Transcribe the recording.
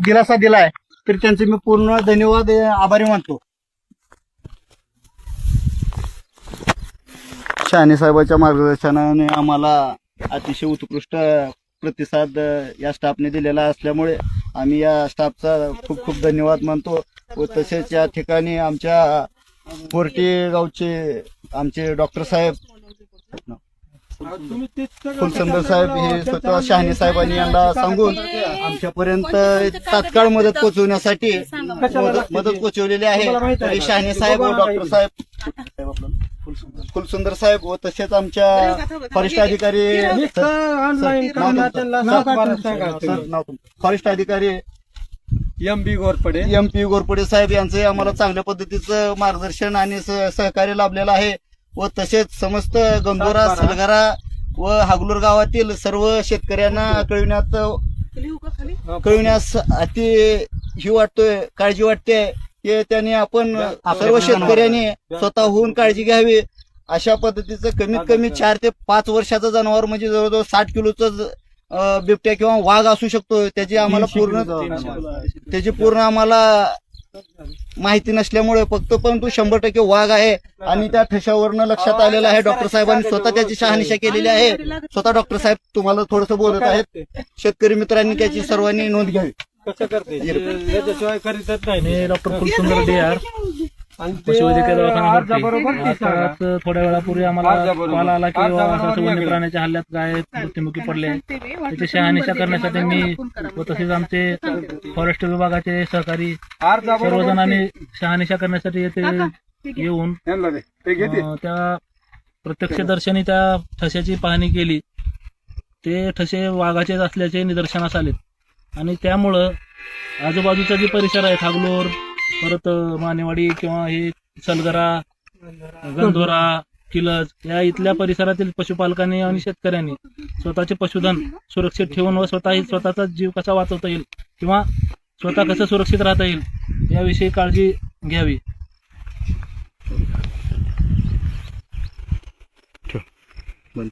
दिलासा दिलाय तर त्यांचे मी पूर्ण धन्यवाद आभारी मानतो. शहाणे साहेबांच्या मार्गदर्शनाने आम्हाला अतिशय उत्कृष्ट प्रतिसाद या स्टाफने दिलेला असल्यामुळे आम्ही या स्टाफचा खूप खूप धन्यवाद मानतो. व तसेच या ठिकाणी आमच्या कोर्टी गावचे आमचे डॉक्टर साहेब फुलसुंदर साहेब हे स्वतः शहाणे साहेबांनी यांना सांगून आमच्यापर्यंत तात्काळ मदत पोहोचवण्यासाठी मदत पोहोचवलेली आहे. तरी शहाणे साहेब व डॉक्टर साहेब फुलसुंदर साहेब व तसेच आमच्या फॉरेस्ट अधिकारी फॉरेस्ट अधिकारी एम.पी. गोरपडे साहेब यांचे आम्हाला चांगल्या पद्धतीचं मार्गदर्शन आणि सहकार्य लाभलेलं आहे. व तसेच समस्त गंधोरा सलगरा व हागलूर गावातील सर्व शेतकऱ्यांना कळविण्यास अति ही वाटतोय काळजी वाटते की त्यांनी आपण सर्व शेतकऱ्यांनी स्वतःहून काळजी घ्यावी. अशा पद्धतीचं कमीत कमी 4 ते 5 वर्षाचं जनावर म्हणजे जवळजवळ 60 किलोचं बिबट्या किंवा वाघ असू शकतो त्याची पूर्ण आम्हाला माहिती नसल्यामुळे परंतु 100% वाघ आहे आणि त्या ठशावरनं लक्षात आलेलं आहे. डॉक्टर साहेबांनी स्वतः त्याची शहानिशा केलेली आहे. स्वतः डॉक्टर साहेब तुम्हाला थोडंसं बोलत आहेत. शेतकरी मित्रांनी त्याची सर्वांनी नोंद घ्यावी. मी डॉक्टर फुलसुंदर DR पशुवैद्यकीय दवाखाना थोड्या वेळापूर्वी आम्हाला कॉल आला की वन्य प्राण्याच्या हल्ल्यात गाय मृत्युमुखी पडले. त्याची शहानिशा करण्यासाठी मी व तसेच आमचे फॉरेस्ट विभागाचे सहकारी सर्वजण आम्ही शहानिशा करण्यासाठी येथे येऊन त्या प्रत्यक्षदर्शनी त्या ठशाची पाहणी केली. ते ठसे वाघाचेच असल्याचे निदर्शनास आले आणि त्यामुळं आजूबाजूचा जे परिसर आहे हागलोर परत मानेवाडी किंवा हे सलगरा गंधोरा किलज या इथल्या परिसरातील पशुपालकांनी आणि शेतकऱ्यांनी स्वतःचे पशुधन सुरक्षित ठेवून व स्वतःचा जीव कसा वाचवता येईल किंवा स्वतः कसं सुरक्षित राहता येईल याविषयी काळजी घ्यावी. बंद.